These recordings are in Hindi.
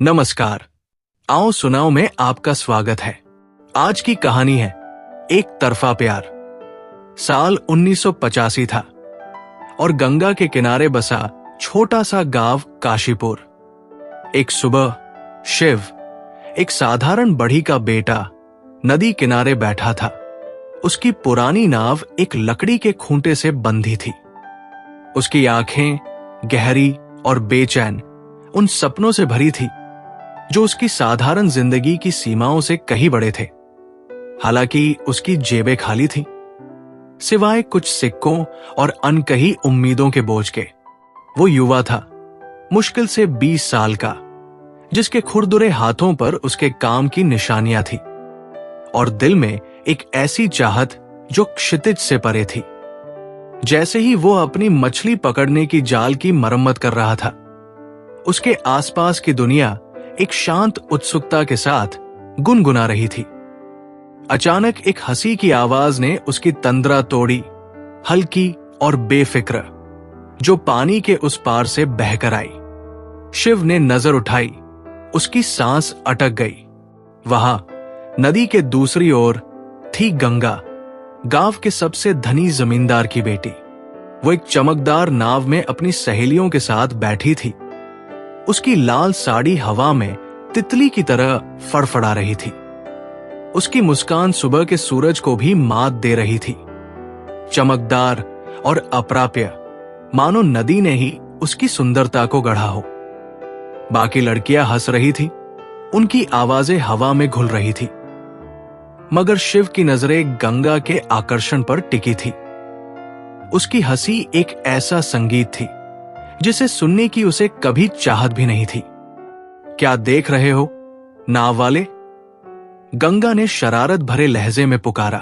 नमस्कार। आओ सुनाओ में आपका स्वागत है। आज की कहानी है एक तरफा प्यार। साल 1985 था और गंगा के किनारे बसा छोटा सा गांव काशीपुर। एक सुबह शिव, एक साधारण बढ़ई का बेटा, नदी किनारे बैठा था। उसकी पुरानी नाव एक लकड़ी के खूंटे से बंधी थी। उसकी आंखें गहरी और बेचैन उन सपनों से भरी थी जो उसकी साधारण जिंदगी की सीमाओं से कहीं बड़े थे। हालांकि उसकी जेबें खाली थीं, सिवाय कुछ सिक्कों और अनकही उम्मीदों के बोझ के। वो युवा था, मुश्किल से 20 साल का, जिसके खुरदुरे हाथों पर उसके काम की निशानियां थी और दिल में एक ऐसी चाहत जो क्षितिज से परे थी। जैसे ही वो अपनी मछली पकड़ने की जाल की मरम्मत कर रहा था, उसके आसपास की दुनिया एक शांत उत्सुकता के साथ गुनगुना रही थी। अचानक एक हंसी की आवाज ने उसकी तंद्रा तोड़ी, हल्की और बेफिक्र, जो पानी के उस पार से बहकर आई। शिव ने नजर उठाई, उसकी सांस अटक गई। वहां नदी के दूसरी ओर थी गंगा, गांव के सबसे धनी जमींदार की बेटी। वो एक चमकदार नाव में अपनी सहेलियों के साथ बैठी थी। उसकी लाल साड़ी हवा में तितली की तरह फड़फड़ा रही थी। उसकी मुस्कान सुबह के सूरज को भी मात दे रही थी, चमकदार और अप्राप्य, मानो नदी ने ही उसकी सुंदरता को गढ़ा हो। बाकी लड़कियां हंस रही थी, उनकी आवाजें हवा में घुल रही थी, मगर शिव की नजरें गंगा के आकर्षण पर टिकी थी। उसकी हंसी एक ऐसा संगीत थी जिसे सुनने की उसे कभी चाहत भी नहीं थी। क्या देख रहे हो, नाव वाले? गंगा ने शरारत भरे लहजे में पुकारा।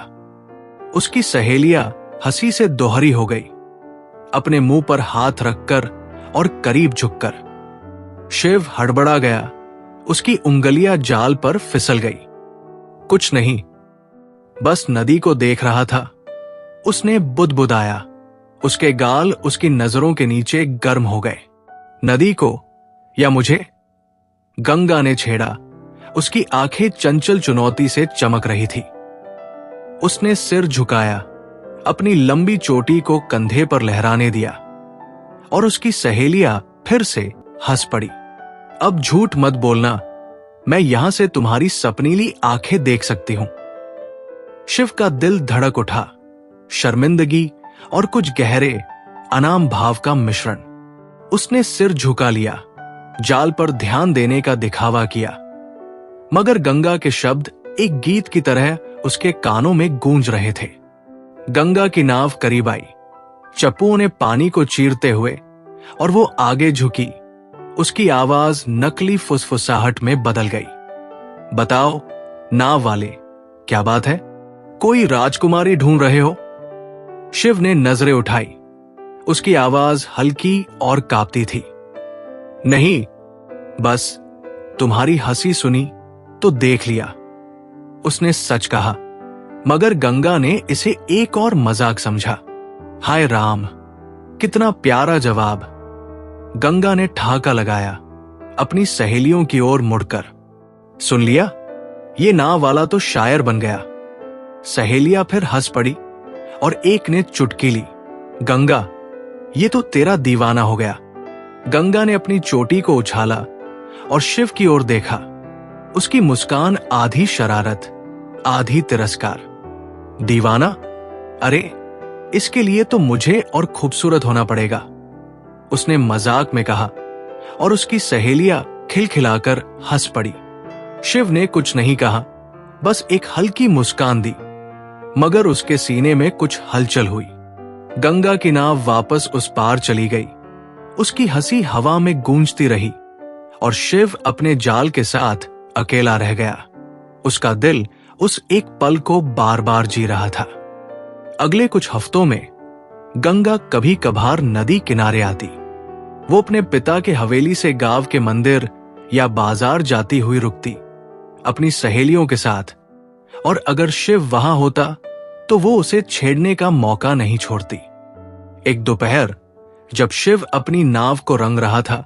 उसकी सहेलियां हंसी से दोहरी हो गई, अपने मुंह पर हाथ रखकर और करीब झुककर। शिव हड़बड़ा गया, उसकी उंगलियां जाल पर फिसल गई। कुछ नहीं, बस नदी को देख रहा था। उसने बुदबुदाया, उसके गाल उसकी नजरों के नीचे गर्म हो गए। नदी को या मुझे? गंगा ने छेड़ा, उसकी आंखें चंचल चुनौती से चमक रही थी। उसने सिर झुकाया, अपनी लंबी चोटी को कंधे पर लहराने दिया और उसकी सहेलियां फिर से हंस पड़ी। अब झूठ मत बोलना, मैं यहां से तुम्हारी सपनीली आंखें देख सकती हूं। शिव का दिल धड़क उठा, शर्मिंदगी और कुछ गहरे अनाम भाव का मिश्रण। उसने सिर झुका लिया, जाल पर ध्यान देने का दिखावा किया, मगर गंगा के शब्द एक गीत की तरह उसके कानों में गूंज रहे थे। गंगा की नाव करीब आई, चप्पुओं ने पानी को चीरते हुए, और वो आगे झुकी। उसकी आवाज नकली फुसफुसाहट में बदल गई। बताओ नाव वाले, क्या बात है? कोई राजकुमारी ढूंढ रहे हो? शिव ने नजरें उठाई, उसकी आवाज हल्की और कांपती थी। नहीं, बस तुम्हारी हंसी सुनी तो देख लिया, उसने सच कहा। मगर गंगा ने इसे एक और मजाक समझा। हाय राम, कितना प्यारा जवाब। गंगा ने ठहाका लगाया, अपनी सहेलियों की ओर मुड़कर। सुन लिया? ये नाव वाला तो शायर बन गया। सहेलियां फिर हंस पड़ी और एक ने चुटकी ली। गंगा, ये तो तेरा दीवाना हो गया। गंगा ने अपनी चोटी को उछाला और शिव की ओर देखा। उसकी मुस्कान आधी शरारत, आधी तिरस्कार। दीवाना? अरे, इसके लिए तो मुझे और खूबसूरत होना पड़ेगा, उसने मजाक में कहा, और उसकी सहेलियां खिलखिलाकर हंस पड़ी। शिव ने कुछ नहीं कहा, बस एक हल्की मुस्कान दी, मगर उसके सीने में कुछ हलचल हुई। गंगा की नाव वापस उस पार चली गई। उसकी हंसी हवा में गूंजती रही और शिव अपने जाल के साथ अकेला रह गया। उसका दिल उस एक पल को बार बार जी रहा था। अगले कुछ हफ्तों में गंगा कभी कभार नदी किनारे आती। वो अपने पिता के हवेली से गांव के मंदिर या बाजार जाती हुई रुकती, अपनी सहेलियों के साथ, और अगर शिव वहां होता तो वो उसे छेड़ने का मौका नहीं छोड़ती। एक दोपहर जब शिव अपनी नाव को रंग रहा था,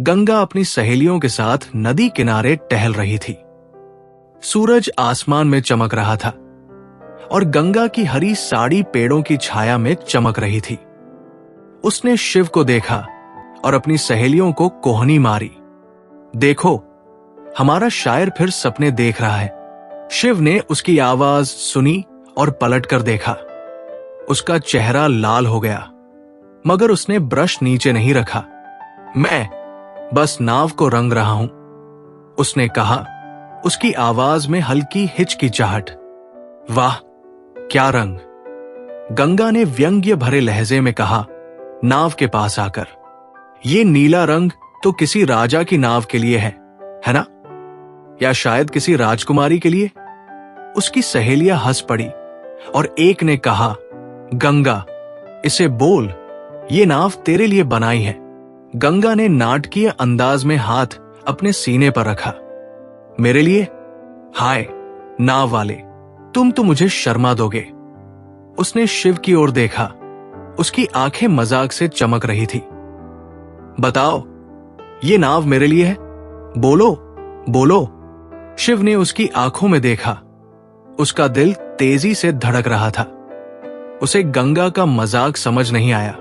गंगा अपनी सहेलियों के साथ नदी किनारे टहल रही थी। सूरज आसमान में चमक रहा था और गंगा की हरी साड़ी पेड़ों की छाया में चमक रही थी। उसने शिव को देखा और अपनी सहेलियों को कोहनी मारी। देखो, हमारा शायर फिर सपने देख रहा है। शिव ने उसकी आवाज सुनी और पलटकर देखा। उसका चेहरा लाल हो गया, मगर उसने ब्रश नीचे नहीं रखा। मैं बस नाव को रंग रहा हूं, उसने कहा, उसकी आवाज में हल्की हिचकिचाहट। वाह, क्या रंग! गंगा ने व्यंग्य भरे लहजे में कहा, नाव के पास आकर। ये नीला रंग तो किसी राजा की नाव के लिए है ना? या शायद किसी राजकुमारी के लिए? उसकी सहेलियां हंस पड़ी और एक ने कहा, गंगा, इसे बोल, ये नाव तेरे लिए बनाई है। गंगा ने नाटकीय अंदाज में हाथ अपने सीने पर रखा। मेरे लिए? हाय नाव वाले, तुम तो मुझे शर्मा दोगे। उसने शिव की ओर देखा। उसकी आंखें मजाक से चमक रही थी। बताओ, ये नाव मेरे लिए है? बोलो बोलो। शिव ने उसकी आंखों में देखा। उसका दिल तेजी से धड़क रहा था। उसे गंगा का मजाक समझ नहीं आया।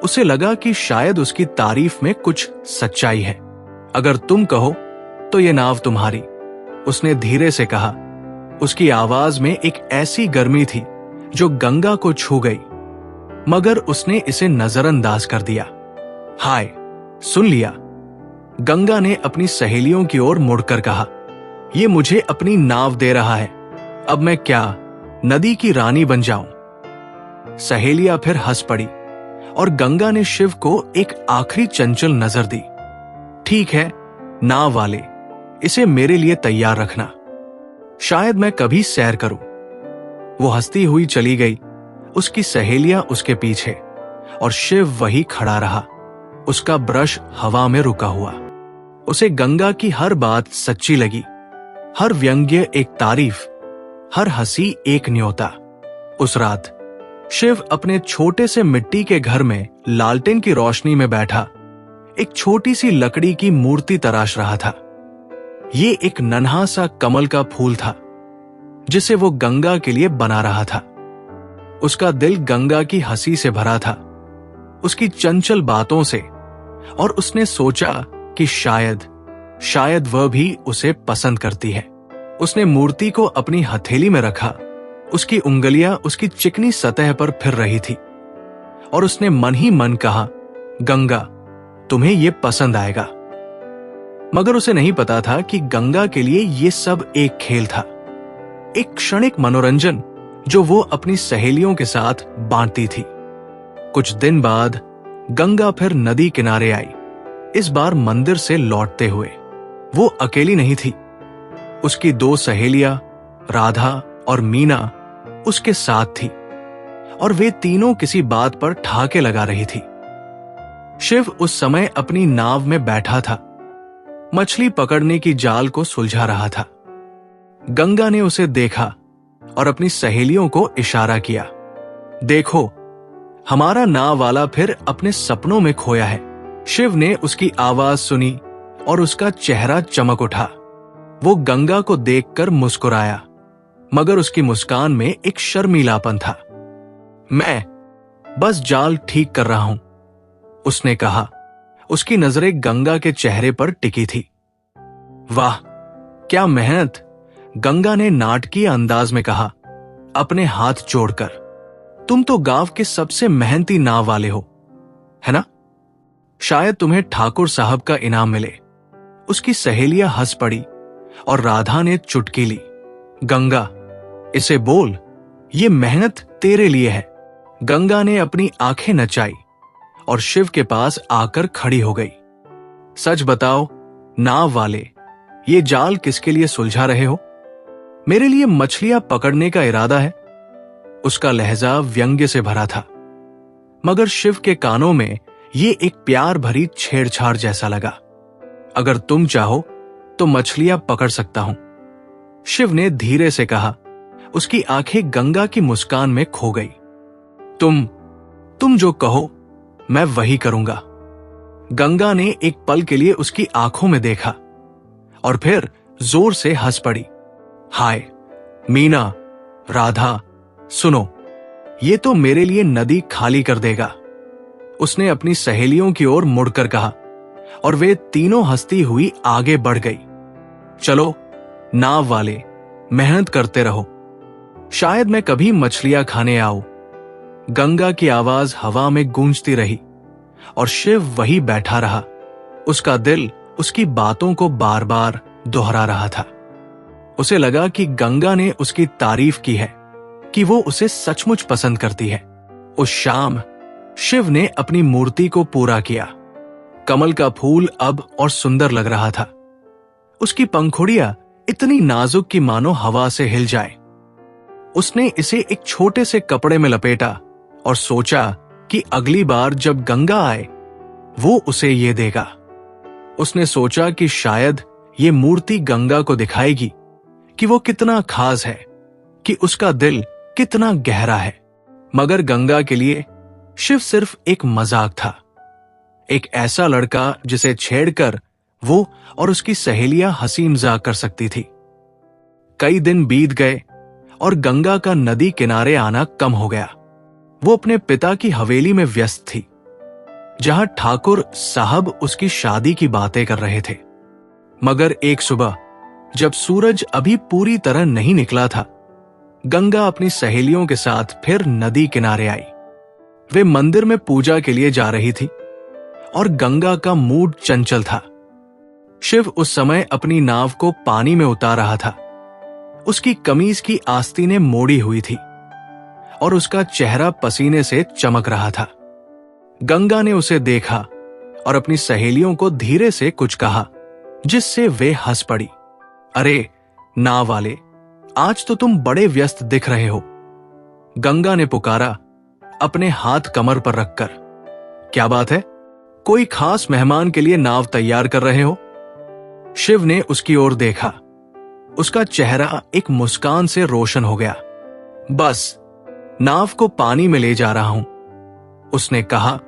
उसे लगा कि शायद उसकी तारीफ में कुछ सच्चाई है। अगर तुम कहो तो ये नाव तुम्हारी, उसने धीरे से कहा। उसकी आवाज में एक ऐसी गर्मी थी जो गंगा को छू गई, मगर उसने इसे नजरअंदाज कर दिया। हाय, सुन लिया? गंगा ने अपनी सहेलियों की ओर मुड़कर कहा, ये मुझे अपनी नाव दे रहा है। अब मैं क्या नदी की रानी बन जाऊं? सहेलियां फिर हंस पड़ी और गंगा ने शिव को एक आखिरी चंचल नजर दी। ठीक है नाव वाले, इसे मेरे लिए तैयार रखना, शायद मैं कभी सैर करूं। वो हंसती हुई चली गई। उसकी सहेलियां उसके पीछे और शिव वही खड़ा रहा, उसका ब्रश हवा में रुका हुआ। उसे गंगा की हर बात सच्ची लगी, हर व्यंग्य एक तारीफ, हर हंसी एक न्योता। उस रात शिव अपने छोटे से मिट्टी के घर में लालटेन की रोशनी में बैठा एक छोटी सी लकड़ी की मूर्ति तराश रहा था। ये एक नन्हा सा कमल का फूल था जिसे वो गंगा के लिए बना रहा था। उसका दिल गंगा की हंसी से भरा था, उसकी चंचल बातों से, और उसने सोचा कि शायद वह भी उसे पसंद करती है। उसने मूर्ति को अपनी हथेली में रखा। उसकी उंगलियां उसकी चिकनी सतह पर फिर रही थी और उसने मन ही मन कहा, गंगा, तुम्हें यह पसंद आएगा। मगर उसे नहीं पता था कि गंगा के लिए यह सब एक खेल था, एक क्षणिक मनोरंजन जो वो अपनी सहेलियों के साथ बांटती थी। कुछ दिन बाद गंगा फिर नदी किनारे आई, इस बार मंदिर से लौटते हुए। वो अकेली नहीं थी, उसकी 2 सहेलियां राधा और मीना उसके साथ थी और वे तीनों किसी बात पर ठहाके लगा रही थी। शिव उस समय अपनी नाव में बैठा था, मछली पकड़ने की जाल को सुलझा रहा था। गंगा ने उसे देखा और अपनी सहेलियों को इशारा किया। देखो, हमारा नाव वाला फिर अपने सपनों में खोया है। शिव ने उसकी आवाज सुनी और उसका चेहरा चमक उठा। वो गंगा को देखकर मुस्कुराया, मगर उसकी मुस्कान में एक शर्मीलापन था। मैं बस जाल ठीक कर रहा हूं, उसने कहा। उसकी नजरें गंगा के चेहरे पर टिकी थी। वाह, क्या मेहनत! गंगा ने नाटकीय अंदाज में कहा, अपने हाथ जोड़कर। तुम तो गांव के सबसे मेहनती नाव वाले हो, है ना? शायद तुम्हें ठाकुर साहब का इनाम मिले। उसकी सहेलियां हंस पड़ी और राधा ने चुटकी ली। गंगा, इसे बोल, ये मेहनत तेरे लिए है। गंगा ने अपनी आंखें नचाई और शिव के पास आकर खड़ी हो गई। सच बताओ नाव वाले, ये जाल किसके लिए सुलझा रहे हो? मेरे लिए मछलियां पकड़ने का इरादा है। उसका लहजा व्यंग्य से भरा था, मगर शिव के कानों में ये एक प्यार भरी छेड़छाड़ जैसा लगा। अगर तुम चाहो तो मछलियां पकड़ सकता हूं, शिव ने धीरे से कहा। उसकी आंखें गंगा की मुस्कान में खो गई। तुम जो कहो मैं वही करूंगा। गंगा ने एक पल के लिए उसकी आंखों में देखा और फिर जोर से हंस पड़ी। हाय मीना, राधा, सुनो, ये तो मेरे लिए नदी खाली कर देगा, उसने अपनी सहेलियों की ओर मुड़कर कहा और वे तीनों हंसती हुई आगे बढ़ गई। चलो नाव वाले, मेहनत करते रहो, शायद मैं कभी मछलियां खाने आऊं। गंगा की आवाज हवा में गूंजती रही और शिव वही बैठा रहा। उसका दिल उसकी बातों को बार बार दोहरा रहा था। उसे लगा कि गंगा ने उसकी तारीफ की है, कि वो उसे सचमुच पसंद करती है। उस शाम शिव ने अपनी मूर्ति को पूरा किया। कमल का फूल अब और सुंदर लग रहा था। उसकी पंखुड़ियां इतनी नाजुक कि मानो हवा से हिल जाए। उसने इसे एक छोटे से कपड़े में लपेटा और सोचा कि अगली बार जब गंगा आए वो उसे ये देगा। उसने सोचा कि शायद ये मूर्ति गंगा को दिखाएगी कि वो कितना खास है, कि उसका दिल कितना गहरा है। मगर गंगा के लिए शिव सिर्फ एक मजाक था, एक ऐसा लड़का जिसे छेड़कर वो और उसकी सहेलियां हंसी मजाक कर सकती थी। कई दिन बीत गए और गंगा का नदी किनारे आना कम हो गया। वो अपने पिता की हवेली में व्यस्त थी, जहां ठाकुर साहब उसकी शादी की बातें कर रहे थे। मगर एक सुबह जब सूरज अभी पूरी तरह नहीं निकला था, गंगा अपनी सहेलियों के साथ फिर नदी किनारे आई। वे मंदिर में पूजा के लिए जा रही थी और गंगा का मूड चंचल था। शिव उस समय अपनी नाव को पानी में उतार रहा था। उसकी कमीज की आस्तीनें मोड़ी हुई थी और उसका चेहरा पसीने से चमक रहा था। गंगा ने उसे देखा और अपनी सहेलियों को धीरे से कुछ कहा, जिससे वे हंस पड़ी। अरे नाव वाले, आज तो तुम बड़े व्यस्त दिख रहे हो, गंगा ने पुकारा अपने हाथ कमर पर रखकर। क्या बात है, कोई खास मेहमान के लिए नाव तैयार कर रहे हो? शिव ने उसकी ओर देखा। उसका चेहरा एक मुस्कान से रोशन हो गया। बस नाव को पानी में ले जा रहा हूं, उसने कहा।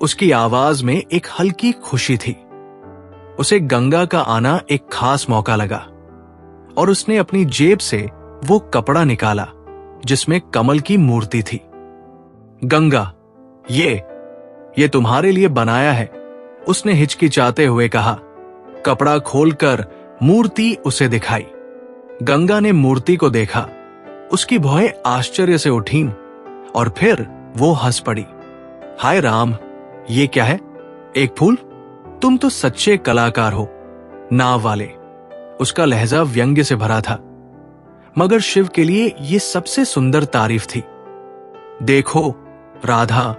उसकी आवाज में एक हल्की खुशी थी। उसे गंगा का आना एक खास मौका लगा और उसने अपनी जेब से वो कपड़ा निकाला जिसमें कमल की मूर्ति थी। गंगा, ये तुम्हारे लिए बनाया है, उसने हिचकिचाते हुए कहा। कपड़ा खोलकर मूर्ति उसे दिखाई। गंगा ने मूर्ति को देखा। उसकी भौहें आश्चर्य से उठीं और फिर वो हंस पड़ी। हाय राम, ये क्या है? एक फूल? तुम तो सच्चे कलाकार हो, नाव वाले। उसका लहजा व्यंग्य से भरा था, मगर शिव के लिए ये सबसे सुंदर तारीफ थी। देखो राधा,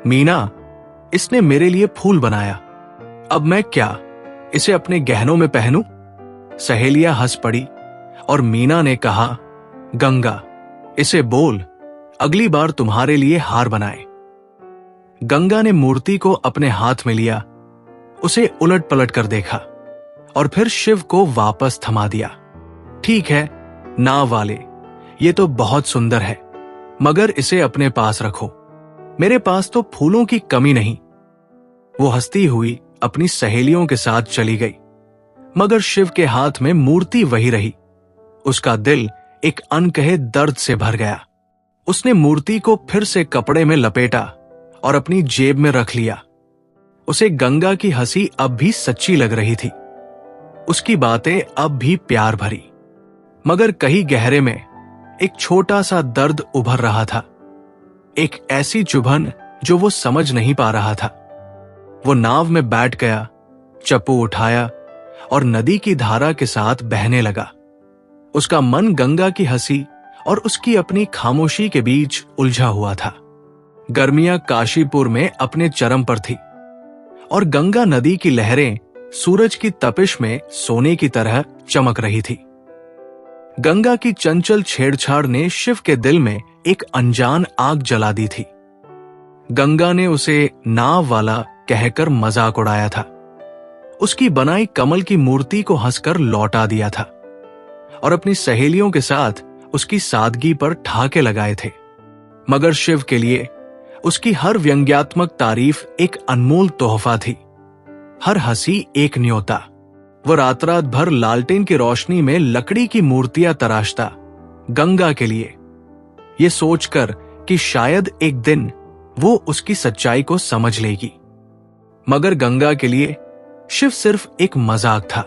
मीना, इसने मेरे लिए फूल बनाया। अब मैं क्या इसे अपने गहनों में पहनूं? सहेलियां हंस पड़ी और मीना ने कहा, गंगा, इसे बोल अगली बार तुम्हारे लिए हार बनाए। गंगा ने मूर्ति को अपने हाथ में लिया, उसे उलट पलट कर देखा और फिर शिव को वापस थमा दिया। ठीक है नाव वाले, ये तो बहुत सुंदर है, मगर इसे अपने पास रखो, मेरे पास तो फूलों की कमी नहीं। वो हंसती हुई अपनी सहेलियों के साथ चली गई, मगर शिव के हाथ में मूर्ति वही रही। उसका दिल एक अनकहे दर्द से भर गया। उसने मूर्ति को फिर से कपड़े में लपेटा और अपनी जेब में रख लिया। उसे गंगा की हंसी अब भी सच्ची लग रही थी, उसकी बातें अब भी प्यार भरी, मगर कहीं गहरे में एक छोटा सा दर्द उभर रहा था, एक ऐसी चुभन जो वो समझ नहीं पा रहा था। वो नाव में बैठ गया, चप्पू उठाया और नदी की धारा के साथ बहने लगा। उसका मन गंगा की हंसी और उसकी अपनी खामोशी के बीच उलझा हुआ था। गर्मियां काशीपुर में अपने चरम पर थी और गंगा नदी की लहरें सूरज की तपिश में सोने की तरह चमक रही थी। गंगा की चंचल छेड़छाड़ ने शिव के दिल में एक अनजान आग जला दी थी। गंगा ने उसे नाव वाला कहकर मजाक उड़ाया था। उसकी बनाई कमल की मूर्ति को हंसकर लौटा दिया था और अपनी सहेलियों के साथ उसकी सादगी पर ठहाके लगाए थे। मगर शिव के लिए उसकी हर व्यंग्यात्मक तारीफ एक अनमोल तोहफा थी। हर हंसी एक न्योता। वो रात रात भर लालटेन की रोशनी में लकड़ी की मूर्तियां तराशता, गंगा के लिए, ये सोचकर कि शायद एक दिन वो उसकी सच्चाई को समझ लेगी। मगर गंगा के लिए शिव सिर्फ एक मजाक था,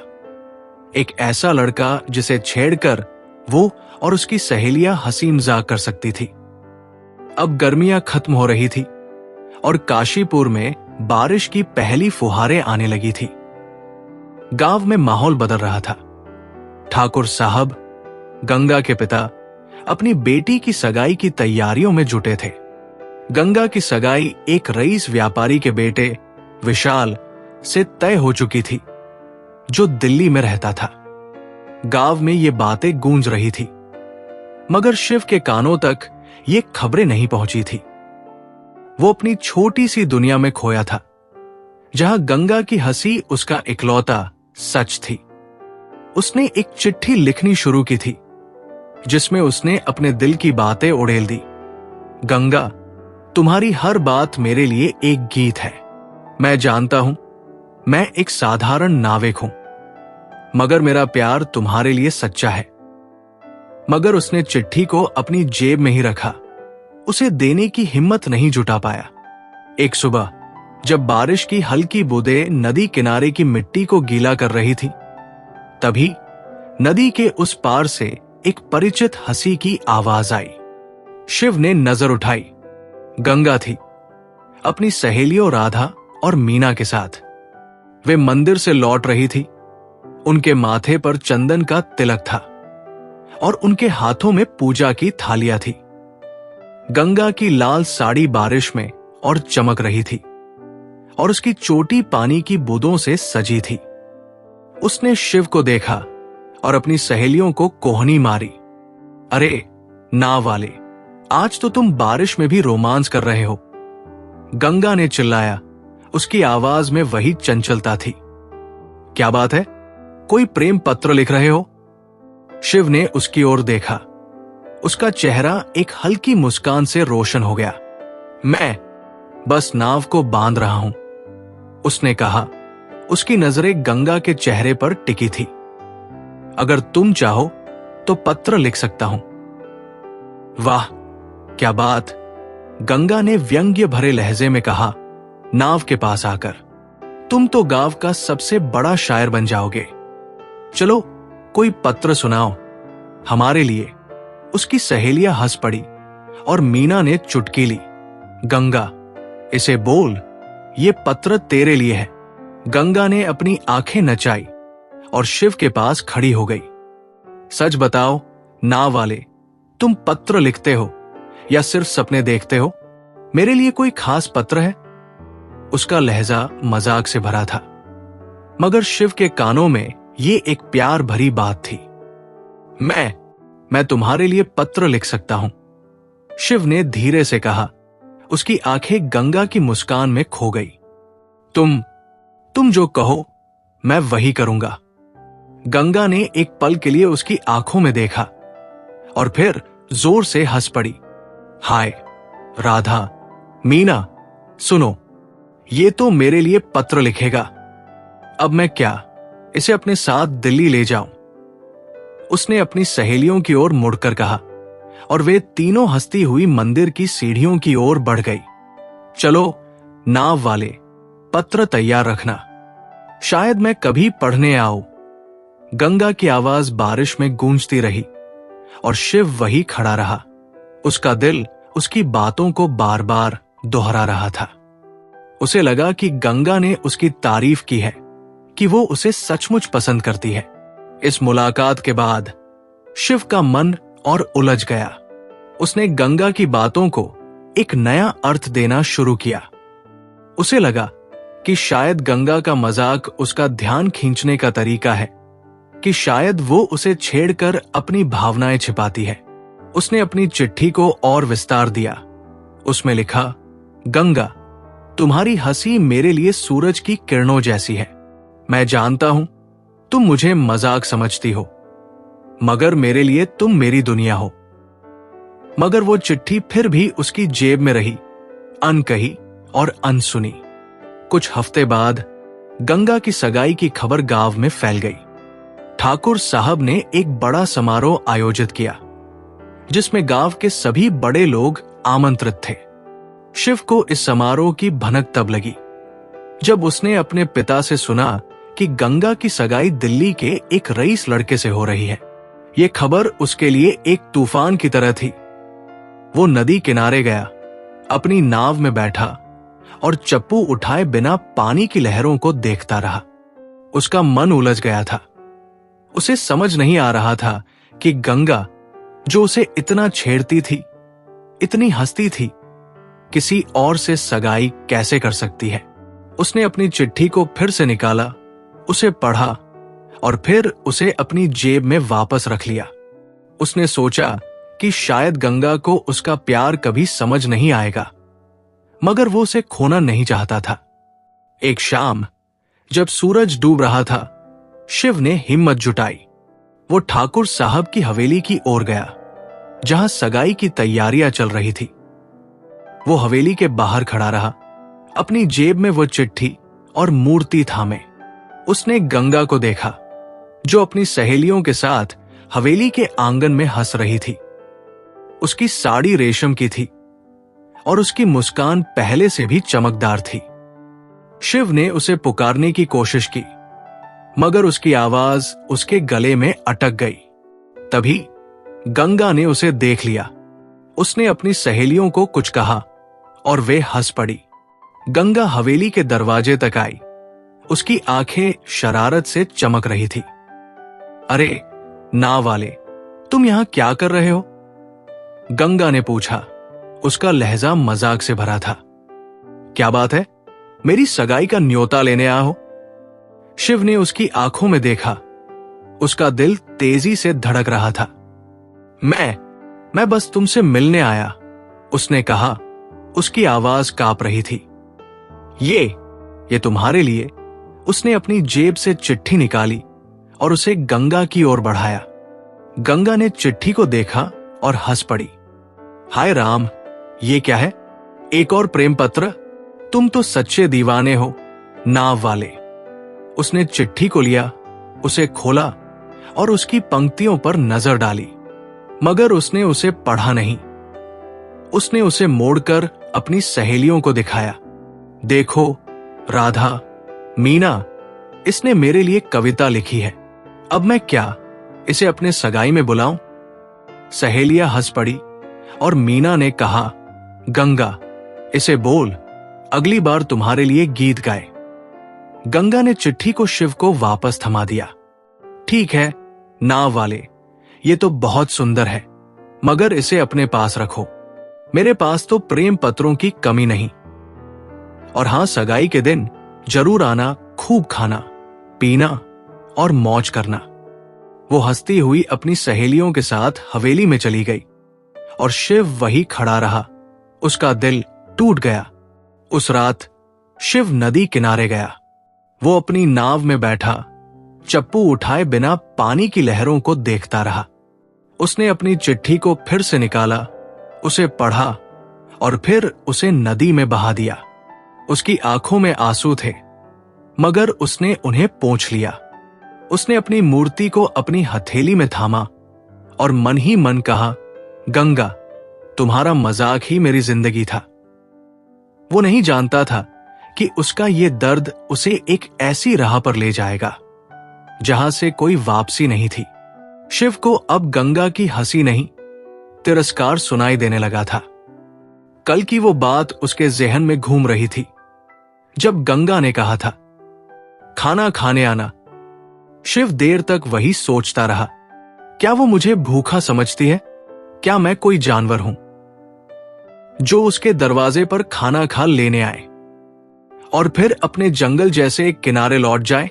एक ऐसा लड़का जिसे छेड़कर वो और उसकी सहेलियां हंसी मजाक कर सकती थी। अब गर्मियां खत्म हो रही थी और काशीपुर में बारिश की पहली फुहारें आने लगी थी। गांव में माहौल बदल रहा था। ठाकुर साहब, गंगा के पिता, अपनी बेटी की सगाई की तैयारियों में जुटे थे। गंगा की सगाई एक रईस व्यापारी के बेटे विशाल से तय हो चुकी थी, जो दिल्ली में रहता था। गांव में ये बातें गूंज रही थी, मगर शिव के कानों तक ये खबरें नहीं पहुंची थी। वो अपनी छोटी सी दुनिया में खोया था, जहां गंगा की हंसी उसका इकलौता सच थी। उसने एक चिट्ठी लिखनी शुरू की थी, जिसमें उसने अपने दिल की बातें उड़ेल दी। गंगा, तुम्हारी हर बात मेरे लिए एक गीत है। मैं जानता हूं, मैं एक साधारण नाविक हूं, मगर मेरा प्यार तुम्हारे लिए सच्चा है। मगर उसने चिट्ठी को अपनी जेब में ही रखा, उसे देने की हिम्मत नहीं जुटा पाया। एक सुबह जब बारिश की हल्की बूंदें नदी किनारे की मिट्टी को गीला कर रही थी, तभी नदी के उस पार से एक परिचित हंसी की आवाज आई। शिव ने नजर उठाई। गंगा थी, अपनी सहेलियों राधा और मीना के साथ। वे मंदिर से लौट रही थी। उनके माथे पर चंदन का तिलक था और उनके हाथों में पूजा की थालियां थी। गंगा की लाल साड़ी बारिश में और चमक रही थी और उसकी चोटी पानी की बूंदों से सजी थी। उसने शिव को देखा और अपनी सहेलियों को कोहनी मारी। अरे नाव वाले, आज तो तुम बारिश में भी रोमांस कर रहे हो। गंगा ने चिल्लाया। उसकी आवाज में वही चंचलता थी। क्या बात है, कोई प्रेम पत्र लिख रहे हो? शिव ने उसकी ओर देखा। उसका चेहरा एक हल्की मुस्कान से रोशन हो गया। मैं बस नाव को बांध रहा हूं, उसने कहा। उसकी नजरें गंगा के चेहरे पर टिकी थी। अगर तुम चाहो तो पत्र लिख सकता हूं। वाह क्या बात, गंगा ने व्यंग्य भरे लहजे में कहा, नाव के पास आकर। तुम तो गांव का सबसे बड़ा शायर बन जाओगे। चलो कोई पत्र सुनाओ हमारे लिए। उसकी सहेलियां हंस पड़ी और मीना ने चुटकी ली। गंगा, इसे बोल, ये पत्र तेरे लिए है। गंगा ने अपनी आंखें नचाई और शिव के पास खड़ी हो गई। सच बताओ नाव वाले, तुम पत्र लिखते हो या सिर्फ सपने देखते हो? मेरे लिए कोई खास पत्र है? उसका लहजा मजाक से भरा था, मगर शिव के कानों में ये एक प्यार भरी बात थी। मैं तुम्हारे लिए पत्र लिख सकता हूं, शिव ने धीरे से कहा। उसकी आंखें गंगा की मुस्कान में खो गई। तुम जो कहो मैं वही करूंगा। गंगा ने एक पल के लिए उसकी आंखों में देखा और फिर जोर से हंस पड़ी। हाय राधा, मीना, सुनो, ये तो मेरे लिए पत्र लिखेगा। अब मैं क्या इसे अपने साथ दिल्ली ले जाऊं? उसने अपनी सहेलियों की ओर मुड़कर कहा और वे तीनों हंसती हुई मंदिर की सीढ़ियों की ओर बढ़ गई। चलो नाव वाले, पत्र तैयार रखना, शायद मैं कभी पढ़ने आऊं। गंगा की आवाज बारिश में गूंजती रही और शिव वही खड़ा रहा। उसका दिल उसकी बातों को बार बार दोहरा रहा था। उसे लगा कि गंगा ने उसकी तारीफ की है, कि वो उसे सचमुच पसंद करती है। इस मुलाकात के बाद शिव का मन और उलझ गया। उसने गंगा की बातों को एक नया अर्थ देना शुरू किया। उसे लगा कि शायद गंगा का मजाक उसका ध्यान खींचने का तरीका है, कि शायद वो उसे छेड़कर अपनी भावनाएं छिपाती है। उसने अपनी चिट्ठी को और विस्तार दिया। उसमें लिखा, गंगा, तुम्हारी हंसी मेरे लिए सूरज की किरणों जैसी है। मैं जानता हूं तुम मुझे मजाक समझती हो, मगर मेरे लिए तुम मेरी दुनिया हो। मगर वो चिट्ठी फिर भी उसकी जेब में रही, अनकही और अनसुनी। कुछ हफ्ते बाद गंगा की सगाई की खबर गांव में फैल गई। ठाकुर साहब ने एक बड़ा समारोह आयोजित किया, जिसमें गांव के सभी बड़े लोग आमंत्रित थे। शिव को इस समारोह की भनक तब लगी जब उसने अपने पिता से सुना कि गंगा की सगाई दिल्ली के एक रईस लड़के से हो रही है। यह खबर उसके लिए एक तूफान की तरह थी। वो नदी किनारे गया, अपनी नाव में बैठा और चप्पू उठाए बिना पानी की लहरों को देखता रहा। उसका मन उलझ गया था। उसे समझ नहीं आ रहा था कि गंगा, जो उसे इतना छेड़ती थी, इतनी हंसती थी, किसी और से सगाई कैसे कर सकती है। उसने अपनी चिट्ठी को फिर से निकाला, उसे पढ़ा और फिर उसे अपनी जेब में वापस रख लिया। उसने सोचा कि शायद गंगा को उसका प्यार कभी समझ नहीं आएगा, मगर वो उसे खोना नहीं चाहता था। एक शाम जब सूरज डूब रहा था, शिव ने हिम्मत जुटाई। वो ठाकुर साहब की हवेली की ओर गया, जहां सगाई की तैयारियां चल रही थी। वो हवेली के बाहर खड़ा रहा, अपनी जेब में वो चिट्ठी और मूर्ति थामे। उसने गंगा को देखा, जो अपनी सहेलियों के साथ हवेली के आंगन में हंस रही थी। उसकी साड़ी रेशम की थी और उसकी मुस्कान पहले से भी चमकदार थी। शिव ने उसे पुकारने की कोशिश की, मगर उसकी आवाज उसके गले में अटक गई। तभी गंगा ने उसे देख लिया। उसने अपनी सहेलियों को कुछ कहा और वे हंस पड़ी। गंगा हवेली के दरवाजे तक आई। उसकी आंखें शरारत से चमक रही थी। अरे नाव वाले, तुम यहां क्या कर रहे हो? गंगा ने पूछा। उसका लहजा मजाक से भरा था। क्या बात है, मेरी सगाई का न्योता लेने आया हो? शिव ने उसकी आंखों में देखा। उसका दिल तेजी से धड़क रहा था। मैं बस तुमसे मिलने आया, उसने कहा। उसकी आवाज कांप रही थी। ये तुम्हारे लिए। उसने अपनी जेब से चिट्ठी निकाली और उसे गंगा की ओर बढ़ाया। गंगा ने चिट्ठी को देखा और हंस पड़ी। हाय राम, ये क्या है? एक और प्रेम पत्र? तुम तो सच्चे दीवाने हो, नाव वाले। उसने चिट्ठी को लिया, उसे खोला और उसकी पंक्तियों पर नजर डाली, मगर उसने उसे पढ़ा नहीं। उसने उसे मोड़कर अपनी सहेलियों को दिखाया। देखो राधा, मीना, इसने मेरे लिए कविता लिखी है। अब मैं क्या इसे अपने सगाई में बुलाऊं? सहेलियां हंस पड़ी और मीना ने कहा, गंगा, इसे बोल, अगली बार तुम्हारे लिए गीत गाए। गंगा ने चिट्ठी को शिव को वापस थमा दिया। ठीक है नाव वाले, ये तो बहुत सुंदर है, मगर इसे अपने पास रखो। मेरे पास तो प्रेम पत्रों की कमी नहीं। और हां, सगाई के दिन जरूर आना, खूब खाना पीना और मौज करना। वो हंसती हुई अपनी सहेलियों के साथ हवेली में चली गई और शिव वही खड़ा रहा। उसका दिल टूट गया। उस रात शिव नदी किनारे गया। वो अपनी नाव में बैठा, चप्पू उठाए बिना पानी की लहरों को देखता रहा। उसने अपनी चिट्ठी को फिर से निकाला, उसे पढ़ा और फिर उसे नदी में बहा दिया। उसकी आंखों में आंसू थे, मगर उसने उन्हें पोंछ लिया। उसने अपनी मूर्ति को अपनी हथेली में थामा और मन ही मन कहा, गंगा, तुम्हारा मजाक ही मेरी जिंदगी था। वो नहीं जानता था कि उसका ये दर्द उसे एक ऐसी राह पर ले जाएगा जहां से कोई वापसी नहीं थी। शिव को अब गंगा की हंसी नहीं, तिरस्कार सुनाई देने लगा था। कल की वो बात उसके जहन में घूम रही थी, जब गंगा ने कहा था, खाना खाने आना। शिव देर तक वही सोचता रहा। क्या वो मुझे भूखा समझती है? क्या मैं कोई जानवर हूं जो उसके दरवाजे पर खाना खा लेने आए और फिर अपने जंगल जैसे किनारे लौट जाए?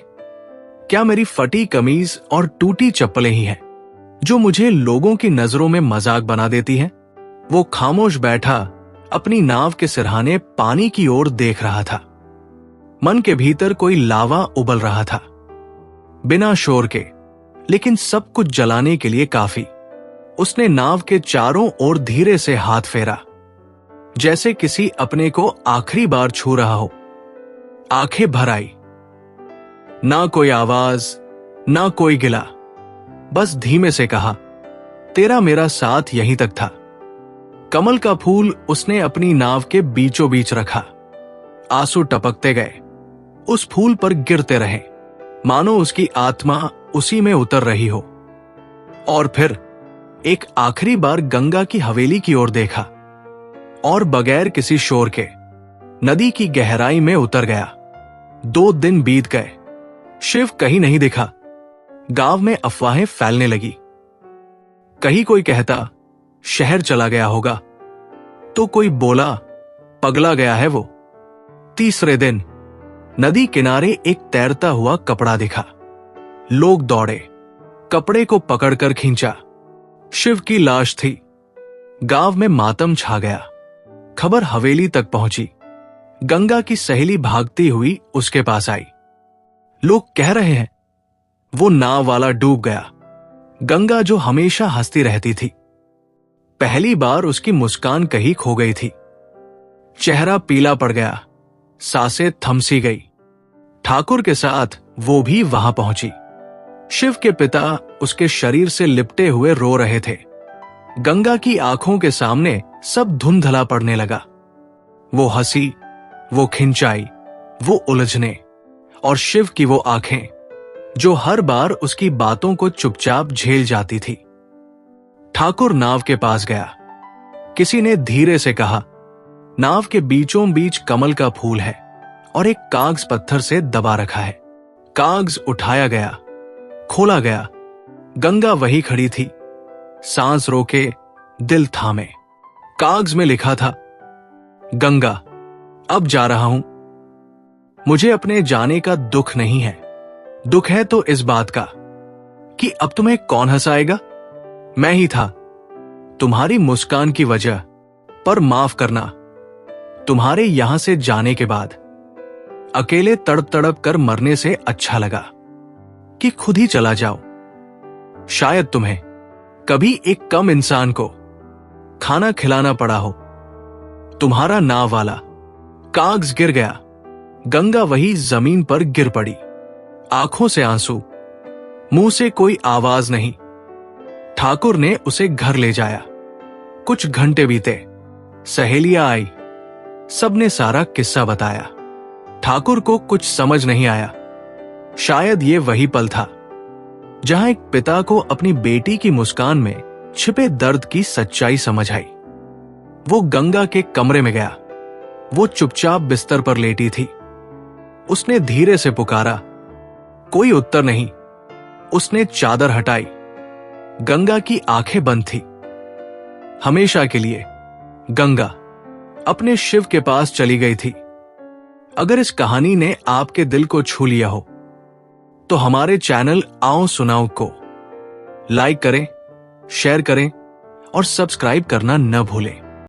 क्या मेरी फटी कमीज और टूटी चप्पलें ही हैं जो मुझे लोगों की नजरों में मजाक बना देती हैं? वो खामोश बैठा अपनी नाव के सिरहाने पानी की ओर देख रहा था। मन के भीतर कोई लावा उबल रहा था, बिना शोर के, लेकिन सब कुछ जलाने के लिए काफी। उसने नाव के चारों ओर धीरे से हाथ फेरा, जैसे किसी अपने को आखिरी बार छू रहा हो। आंखें भर आई। ना कोई आवाज, ना कोई गिला, बस धीमे से कहा, तेरा मेरा साथ यहीं तक था। कमल का फूल उसने अपनी नाव के बीचों बीच रखा। आंसू टपकते गए, उस फूल पर गिरते रहे, मानो उसकी आत्मा उसी में उतर रही हो। और फिर एक आखिरी बार गंगा की हवेली की ओर देखा और बगैर किसी शोर के नदी की गहराई में उतर गया। 2 दिन बीत गए, शिव कहीं नहीं दिखा। गांव में अफवाहें फैलने लगी। कहीं कोई कहता शहर चला गया होगा, तो कोई बोला पगला गया है वो। तीसरे दिन नदी किनारे एक तैरता हुआ कपड़ा दिखा। लोग दौड़े, कपड़े को पकड़कर खींचा। शिव की लाश थी। गांव में मातम छा गया। खबर हवेली तक पहुंची। गंगा की सहेली भागती हुई उसके पास आई। लोग कह रहे हैं वो नाव वाला डूब गया। गंगा जो हमेशा हंसती रहती थी, पहली बार उसकी मुस्कान कहीं खो गई थी। चेहरा पीला पड़ गया, सांसें थमसी गई। ठाकुर के साथ वो भी वहां पहुंची। शिव के पिता उसके शरीर से लिपटे हुए रो रहे थे। गंगा की आंखों के सामने सब धुंधला पड़ने लगा। वो हंसी, वो खिंचाई, वो उलझने, और शिव की वो आंखें जो हर बार उसकी बातों को चुपचाप झेल जाती थी। ठाकुर नाव के पास गया। किसी ने धीरे से कहा, नाव के बीचों बीच कमल का फूल है और एक कागज पत्थर से दबा रखा है। कागज उठाया गया, खोला गया। गंगा वही खड़ी थी, सांस रोके, दिल थामे। कागज में लिखा था, गंगा, अब जा रहा हूं। मुझे अपने जाने का दुख नहीं है। दुख है तो इस बात का कि अब तुम्हें कौन हंसाएगा। मैं ही था, तुम्हारी मुस्कान की वजह। पर माफ करना, तुम्हारे यहां से जाने के बाद अकेले तड़प तड़प कर मरने से अच्छा लगा कि खुद ही चला जाओ। शायद तुम्हें कभी एक कम इंसान को खाना खिलाना पड़ा हो। तुम्हारा नाव वाला कागज गिर गया। गंगा वही जमीन पर गिर पड़ी। आंखों से आंसू, मुंह से कोई आवाज नहीं। ठाकुर ने उसे घर ले जाया। कुछ घंटे बीते, सहेलियां आई, सबने सारा किस्सा बताया। ठाकुर को कुछ समझ नहीं आया। शायद ये वही पल था जहां एक पिता को अपनी बेटी की मुस्कान में छिपे दर्द की सच्चाई समझ आई। वो गंगा के कमरे में गया। वो चुपचाप बिस्तर पर लेटी थी। उसने धीरे से पुकारा, कोई उत्तर नहीं। उसने चादर हटाई। गंगा की आंखें बंद थी। हमेशा के लिए गंगा अपने शिव के पास चली गई थी। अगर इस कहानी ने आपके दिल को छू लिया हो तो हमारे चैनल आओ सुनाओ को लाइक करें, शेयर करें और सब्सक्राइब करना न भूलें।